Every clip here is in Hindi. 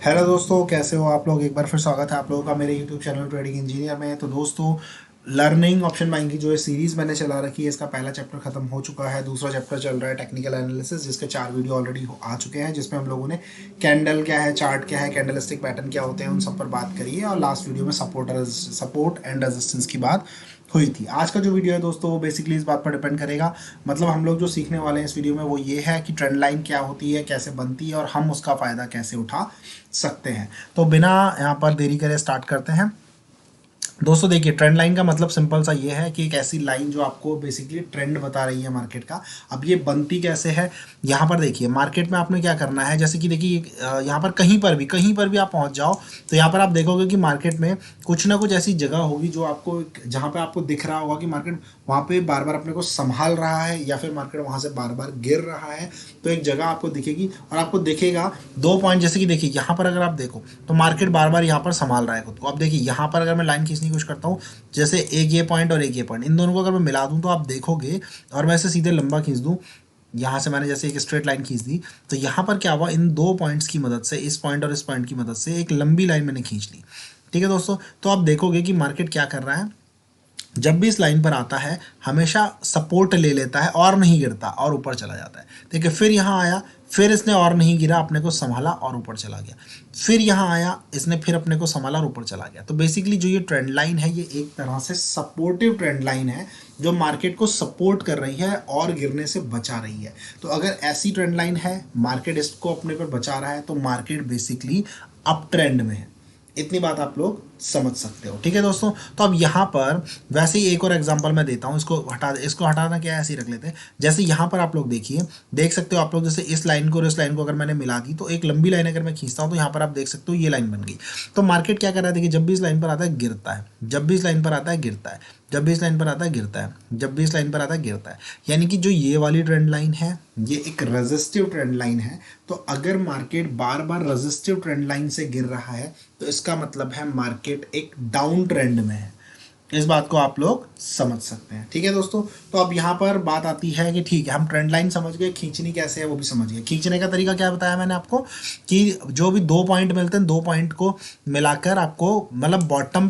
हेलो दोस्तों, कैसे हो आप लोग। एक बार फिर स्वागत है आप लोगों का मेरे यूट्यूब चैनल ट्रेडिंग इंजीनियर में। तो दोस्तों, लर्निंग ऑप्शन बाइंग की जो है सीरीज़ मैंने चला रखी है, इसका पहला चैप्टर खत्म हो चुका है। दूसरा चैप्टर चल रहा है टेक्निकल एनालिसिस, जिसके 4 वीडियो ऑलरेडी आ चुके हैं, जिसमें हम लोगों ने कैंडल क्या है, चार्ट क्या है, कैंडलस्टिक पैटर्न क्या होते हैं, उन सब पर बात करी है। और लास्ट वीडियो में सपोर्ट एंड रेजिस्टेंस की बात हुई थी। आज का जो वीडियो है दोस्तों, वो बेसिकली इस बात पर डिपेंड करेगा। मतलब हम लोग जो सीखने वाले हैं इस वीडियो में वो ये है कि ट्रेंड लाइन क्या होती है, कैसे बनती है और हम उसका फ़ायदा कैसे उठा सकते हैं। तो बिना यहाँ पर देरी करे स्टार्ट करते हैं। दोस्तों देखिए, ट्रेंड लाइन का मतलब सिंपल सा ये है कि एक ऐसी लाइन जो आपको बेसिकली ट्रेंड बता रही है मार्केट का। अब ये बनती कैसे है, यहाँ पर देखिए मार्केट में आपने क्या करना है। जैसे कि देखिए यहाँ पर कहीं पर भी आप पहुँच जाओ, तो यहाँ पर आप देखोगे कि मार्केट में कुछ ना कुछ ऐसी जगह होगी जो आपको, जहाँ पे आपको दिख रहा होगा कि मार्केट वहाँ पे बार बार अपने को संभाल रहा है या फिर मार्केट वहाँ से बार बार गिर रहा है। तो एक जगह आपको दिखेगी और आपको दिखेगा 2 पॉइंट। जैसे कि देखिए यहाँ पर अगर आप देखो तो मार्केट बार बार यहाँ पर संभाल रहा है खुद को। अब देखिए यहाँ पर अगर मैं लाइन खींचने की कोशिश करता हूँ, जैसे एक ये पॉइंट और एक ये पॉइंट, इन दोनों को अगर मैं मिला दूँ तो आप देखोगे, और मैं इसे सीधे लंबा खींच दूँ, यहाँ से मैंने जैसे एक स्ट्रेट लाइन खींच दी, तो यहाँ पर क्या हुआ, इन 2 पॉइंट्स की मदद से, इस पॉइंट और इस पॉइंट की मदद से एक लंबी लाइन मैंने खींच ली। ठीक है दोस्तों, तो आप देखोगे कि मार्केट क्या कर रहा है, जब भी इस लाइन पर आता है हमेशा सपोर्ट ले लेता है और नहीं गिरता और ऊपर चला जाता है। देखिए फिर यहाँ आया, फिर इसने और नहीं गिरा, अपने को संभाला और ऊपर चला गया। फिर यहाँ आया, इसने फिर अपने को संभाला और ऊपर चला गया। तो बेसिकली जो ये ट्रेंड लाइन है, ये एक तरह से सपोर्टिव ट्रेंड लाइन है, जो मार्केट को सपोर्ट कर रही है और गिरने से बचा रही है। तो अगर ऐसी ट्रेंड लाइन है, मार्केट इसको अपने पर बचा रहा है, तो मार्केट बेसिकली अप ट्रेंड में है। इतनी बात आप लोग समझ सकते हो। ठीक है दोस्तों, तो अब यहाँ पर वैसे ही एक और एग्जांपल मैं देता हूँ। इसको हटाना क्या है, ऐसे ही रख लेते हैं। जैसे यहाँ पर आप लोग देखिए, देख सकते हो आप लोग, जैसे इस लाइन को और इस लाइन को अगर मैंने मिला दी तो एक लंबी लाइन अगर मैं खींचता हूँ तो यहाँ पर आप देख सकते हो ये लाइन बन गई। तो मार्केट क्या कर रहा है, देखिए जब भी इस लाइन पर आता है गिरता है, जब भी इस लाइन पर आता है गिरता है, जब भी इस लाइन पर आता है गिरता है, जब भी इस लाइन पर आता है गिरता है। यानी कि जो ये वाली ट्रेंड लाइन है, ये एक रेजिस्टिव ट्रेंड लाइन है। तो अगर मार्केट बार बार रेजिस्टिव ट्रेंड लाइन से गिर रहा है, तो इसका मतलब है मार्केट एक डाउन ट्रेंड में है। इस बात को आप लोग समझ सकते हैं। ठीक है दोस्तों, तो अब यहाँ पर बात आती है कि ठीक है, हम ट्रेंड लाइन समझ गए, खींचनी कैसे है वो भी समझ गए। खींचने का तरीका क्या बताया मैंने आपको, कि जो भी 2 पॉइंट मिलते हैं, 2 पॉइंट को मिलाकर आपको, मतलब बॉटम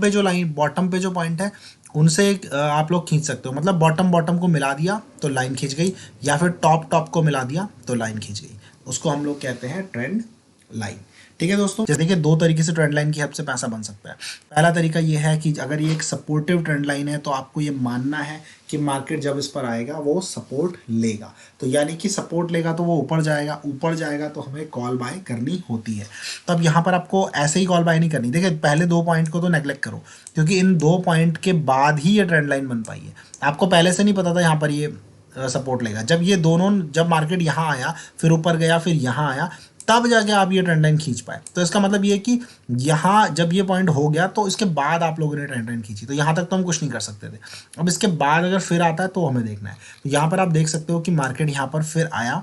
पे जो पॉइंट है उनसे आप लोग खींच सकते हो। मतलब बॉटम बॉटम को मिला दिया तो लाइन खींच गई, या फिर टॉप टॉप को मिला दिया तो लाइन खींच गई। उसको हम लोग कहते हैं ट्रेंड लाइन। ठीक है दोस्तों, जैसे देखिए 2 तरीके से ट्रेंड लाइन की हेल्प से पैसा बन सकता है। पहला तरीका ये है कि अगर ये एक सपोर्टिव ट्रेंड लाइन है तो आपको ये मानना है कि मार्केट जब इस पर आएगा वो सपोर्ट लेगा। तो यानी कि सपोर्ट लेगा तो वो ऊपर जाएगा, ऊपर जाएगा तो हमें कॉल बाय करनी होती है। तो अब यहाँ पर आपको ऐसे ही कॉल बाय नहीं करनी। देखिए पहले 2 पॉइंट को तो नेग्लेक्ट करो, क्योंकि इन 2 पॉइंट के बाद ही ये ट्रेंड लाइन बन पाई है। आपको पहले से नहीं पता था यहाँ पर ये सपोर्ट लेगा। जब ये दोनों, जब मार्केट यहाँ आया फिर ऊपर गया फिर यहाँ आया, तब जाके आप ये ट्रेंड लाइन खींच पाए। तो इसका मतलब ये कि यहाँ जब ये पॉइंट हो गया तो इसके बाद आप लोगों ने ट्रेंड लाइन खींची। तो यहाँ तक तो हम कुछ नहीं कर सकते थे। अब इसके बाद अगर फिर आता है तो हमें देखना है। तो यहाँ पर आप देख सकते हो कि मार्केट यहाँ पर फिर आया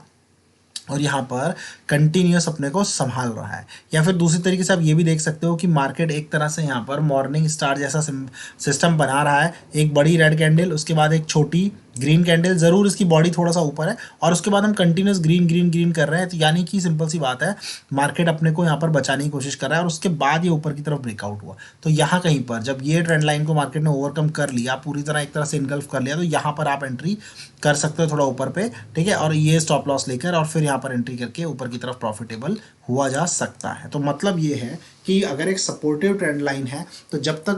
और यहाँ पर कंटिन्यूस अपने को संभाल रहा है। या फिर दूसरी तरीके से आप ये भी देख सकते हो कि मार्केट एक तरह से यहाँ पर मॉर्निंग स्टार जैसा सिस्टम बना रहा है। एक बड़ी रेड कैंडल, उसके बाद एक छोटी ग्रीन कैंडल, ज़रूर इसकी बॉडी थोड़ा सा ऊपर है, और उसके बाद हम कंटिन्यूस ग्रीन ग्रीन ग्रीन कर रहे हैं। तो यानी कि सिंपल सी बात है, मार्केट अपने को यहाँ पर बचाने की कोशिश कर रहा है, और उसके बाद ये ऊपर की तरफ ब्रेकआउट हुआ। तो यहाँ कहीं पर जब ये ट्रेंड लाइन को मार्केट ने ओवरकम कर लिया, पूरी तरह एक तरह से इनगल्फ कर लिया, तो यहाँ पर आप एंट्री कर सकते हो थोड़ा ऊपर पे। ठीक है, और ये स्टॉप लॉस लेकर और फिर यहाँ पर एंट्री करके ऊपर की तरफ प्रॉफिटेबल हुआ जा सकता है। तो मतलब ये है कि अगर एक सपोर्टिव ट्रेंड लाइन है तो जब तक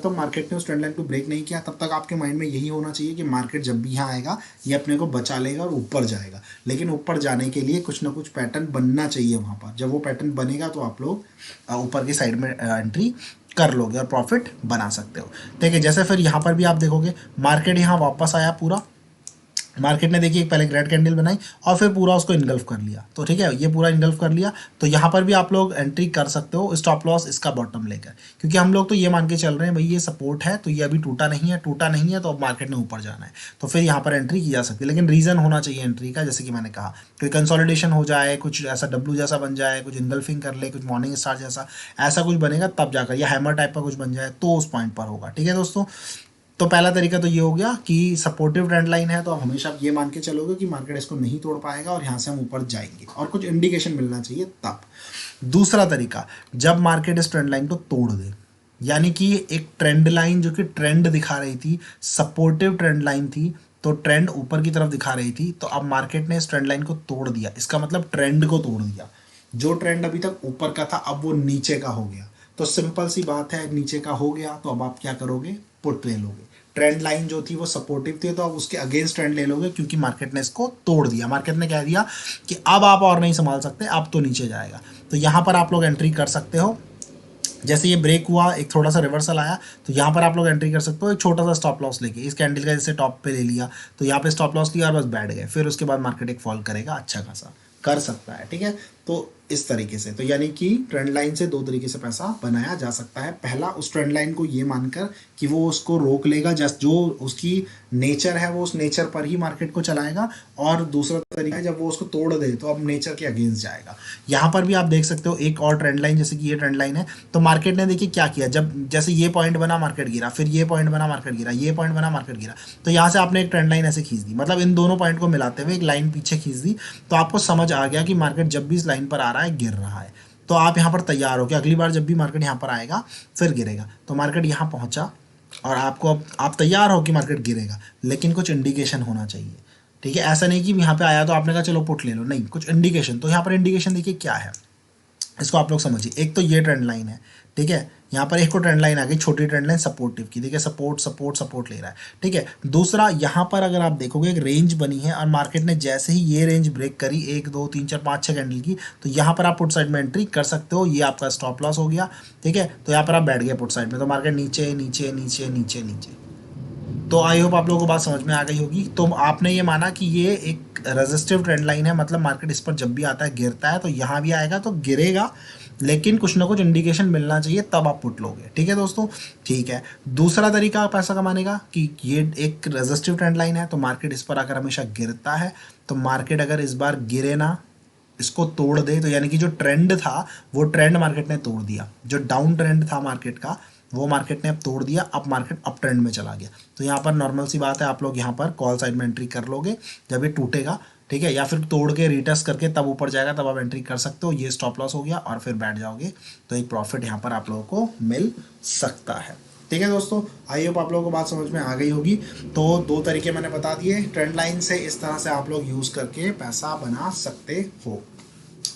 मार्केट ने उस ट्रेंड लाइन को ब्रेक नहीं किया, तब तक आपके माइंड में यही होना चाहिए कि मार्केट जब भी यहाँ आएगा ये अपने को बचा लेगा और ऊपर जाएगा। लेकिन ऊपर जाने के लिए कुछ ना कुछ पैटर्न बनना चाहिए वहाँ पर। जब वो पैटर्न बनेगा तो आप लोग ऊपर की साइड में एंट्री कर लोगे और प्रॉफिट बना सकते हो। ठीक है, जैसे फिर यहाँ पर भी आप देखोगे मार्केट यहाँ वापस आया पूरा। मार्केट ने देखिए पहले रेड कैंडल बनाई और फिर पूरा उसको इनगल्फ कर लिया। तो ठीक है, ये पूरा इनगल्फ कर लिया, तो यहाँ पर भी आप लोग एंट्री कर सकते हो स्टॉप लॉस इसका बॉटम लेकर। क्योंकि हम लोग तो ये मान के चल रहे हैं भाई ये सपोर्ट है, तो ये अभी टूटा नहीं है तो अब मार्केट ने ऊपर जाना है, तो फिर यहाँ पर एंट्री की जा सकती है। लेकिन रीज़न होना चाहिए एंट्री का, जैसे कि मैंने कहा, कोई कंसोलिडेशन हो जाए, कुछ ऐसा डब्लू जैसा बन जाए, कुछ इनगल्फिंग कर ले, कुछ मॉर्निंग स्टार जैसा ऐसा कुछ बनेगा तब जाकर, या हैमर टाइप का कुछ बन जाए तो उस पॉइंट पर होगा। ठीक है दोस्तों, तो पहला तरीका तो ये हो गया कि सपोर्टिव ट्रेंड लाइन है तो आप हमेशा ये मान के चलोगे कि मार्केट इसको नहीं तोड़ पाएगा और यहाँ से हम ऊपर जाएंगे और कुछ इंडिकेशन मिलना चाहिए तब। दूसरा तरीका, जब मार्केट इस ट्रेंड लाइन को तोड़ दे, यानी कि एक ट्रेंड लाइन जो कि ट्रेंड दिखा रही थी, सपोर्टिव ट्रेंड लाइन थी, तो ट्रेंड ऊपर की तरफ दिखा रही थी, तो अब मार्केट ने इस ट्रेंड लाइन को तोड़ दिया, इसका मतलब ट्रेंड को तोड़ दिया। जो ट्रेंड अभी तक ऊपर का था अब वो नीचे का हो गया, तो सिंपल सी बात है, नीचे का हो गया तो अब आप क्या करोगे, पुट ले लोगे। ट्रेंड लाइन जो थी वो सपोर्टिव थी तो अब उसके अगेंस्ट ट्रेंड ले लोगे, क्योंकि मार्केट ने इसको तोड़ दिया। मार्केट ने कह दिया कि अब आप और नहीं संभाल सकते, अब तो नीचे जाएगा। तो यहाँ पर आप लोग एंट्री कर सकते हो। जैसे ये ब्रेक हुआ, एक थोड़ा सा रिवर्सल आया, तो यहाँ पर आप लोग एंट्री कर सकते हो एक छोटा सा स्टॉप लॉस लेके। इस कैंडल का जैसे टॉप पे ले लिया तो यहाँ पे स्टॉप लॉस लिया और बस बैठ गए, फिर उसके बाद मार्केट एक फॉल करेगा, अच्छा खासा कर सकता है, ठीक है। तो इस तरीके से, तो यानी कि ट्रेंड लाइन से दो तरीके से पैसा बनाया जा सकता है। पहला, उस ट्रेंड लाइन को ये मानकर कि वो उसको रोक लेगा, जस्ट जो उसकी नेचर है वो उस नेचर पर ही मार्केट को चलाएगा। और दूसरा तरीका है जब वो उसको तोड़ दे तो अब नेचर के अगेंस्ट जाएगा। यहाँ पर भी आप देख सकते हो एक और ट्रेंड लाइन, जैसे कि ये ट्रेंड लाइन है, तो मार्केट ने देखिए क्या किया, जब जैसे ये पॉइंट बना मार्केट गिरा, फिर ये पॉइंट बना मार्केट गिरा, ये पॉइंट बना मार्केट गिरा, तो यहाँ से आपने एक ट्रेंड लाइन ऐसे खींच दी, मतलब इन दोनों पॉइंट को मिलाते हुए एक लाइन पीछे खींच दी। तो आपको समझ आ गया कि मार्केट जब भी इस लाइन पर आ रहा है गिर रहा है, तो आप यहाँ पर तैयार हो कि अगली बार जब भी मार्केट यहाँ पर आएगा फिर गिरेगा। तो मार्केट यहाँ पहुँचा और आपको अब आप तैयार हो कि मार्केट गिरेगा, लेकिन कुछ इंडिकेशन होना चाहिए, ठीक है। ऐसा नहीं कि यहाँ पे आया तो आपने कहा चलो पुट ले लो, नहीं, कुछ इंडिकेशन। तो यहाँ पर इंडिकेशन देखिए क्या है, इसको आप लोग समझिए। एक तो ये ट्रेंड लाइन है, ठीक है, यहाँ पर एक को ट्रेंड लाइन आ गई, छोटी ट्रेंड लाइन सपोर्टिव की, देखिए सपोर्ट सपोर्ट सपोर्ट ले रहा है, ठीक है। दूसरा, यहाँ पर अगर आप देखोगे एक रेंज बनी है और मार्केट ने जैसे ही ये रेंज ब्रेक करी 1 2 3 4 5 6 कैंडल की, तो यहाँ पर आप पुट साइड में एंट्री कर सकते हो। ये आपका स्टॉप लॉस हो गया, ठीक है। तो यहाँ पर आप बैठ गए पुट साइड में, तो मार्केट नीचे नीचे नीचे नीचे नीचे। तो आई होप आप लोगों को बात समझ में आ गई होगी। तो आपने ये माना कि ये एक रेजिस्टिव ट्रेंड लाइन है, मतलब मार्केट इस पर जब भी आता है गिरता है, तो यहाँ भी आएगा तो गिरेगा, लेकिन कुछ ना कुछ इंडिकेशन मिलना चाहिए तब आप पुट लोगे, ठीक है दोस्तों, ठीक है। दूसरा तरीका पैसा कमाने का कि ये एक रेजिस्टिव ट्रेंड लाइन है, तो मार्केट इस पर आकर हमेशा गिरता है, तो मार्केट अगर इस बार गिरे ना, इसको तोड़ दे, तो यानी कि जो ट्रेंड था वो ट्रेंड मार्केट ने तोड़ दिया, जो डाउन ट्रेंड था मार्केट का वो मार्केट ने अब तोड़ दिया, अब मार्केट अप ट्रेंड में चला गया। तो यहाँ पर नॉर्मल सी बात है, आप लोग यहाँ पर कॉल साइड में एंट्री कर लोगे जब ये टूटेगा, ठीक है, या फिर तोड़ के रिटेस्ट करके तब ऊपर जाएगा तब आप एंट्री कर सकते हो। ये स्टॉप लॉस हो गया और फिर बैठ जाओगे, तो एक प्रॉफिट यहाँ पर आप लोगों को मिल सकता है, ठीक है दोस्तों। आई होप आप लोगों को बात समझ में आ गई होगी। तो दो तरीके मैंने बता दिए, ट्रेंड लाइन से इस तरह से आप लोग यूज़ करके पैसा बना सकते हो।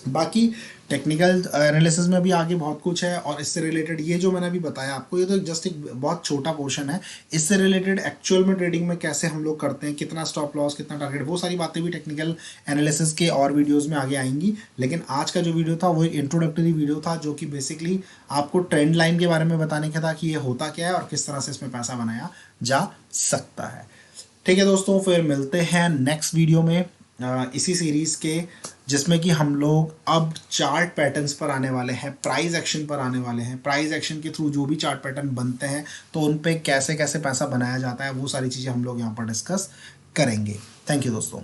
बाकी टेक्निकल एनालिसिस में भी आगे बहुत कुछ है, और इससे रिलेटेड ये जो मैंने अभी बताया आपको, ये तो जस्ट एक बहुत छोटा पोर्शन है। इससे रिलेटेड एक्चुअल में ट्रेडिंग में कैसे हम लोग करते हैं, कितना स्टॉप लॉस, कितना टारगेट, वो सारी बातें भी टेक्निकल एनालिसिस के और वीडियोस में आगे आएंगी। लेकिन आज का जो वीडियो था वो एक इंट्रोडक्टरी वीडियो था, जो कि बेसिकली आपको ट्रेंड लाइन के बारे में बताने का था कि ये होता क्या है और किस तरह से इसमें पैसा बनाया जा सकता है, ठीक है दोस्तों। फिर मिलते हैं नेक्स्ट वीडियो में इसी सीरीज़ के, जिसमें कि हम लोग अब चार्ट पैटर्न्स पर आने वाले हैं, प्राइस एक्शन पर आने वाले हैं। प्राइस एक्शन के थ्रू जो भी चार्ट पैटर्न बनते हैं तो उन पे कैसे कैसे पैसा बनाया जाता है, वो सारी चीज़ें हम लोग यहाँ पर डिस्कस करेंगे। थैंक यू दोस्तों।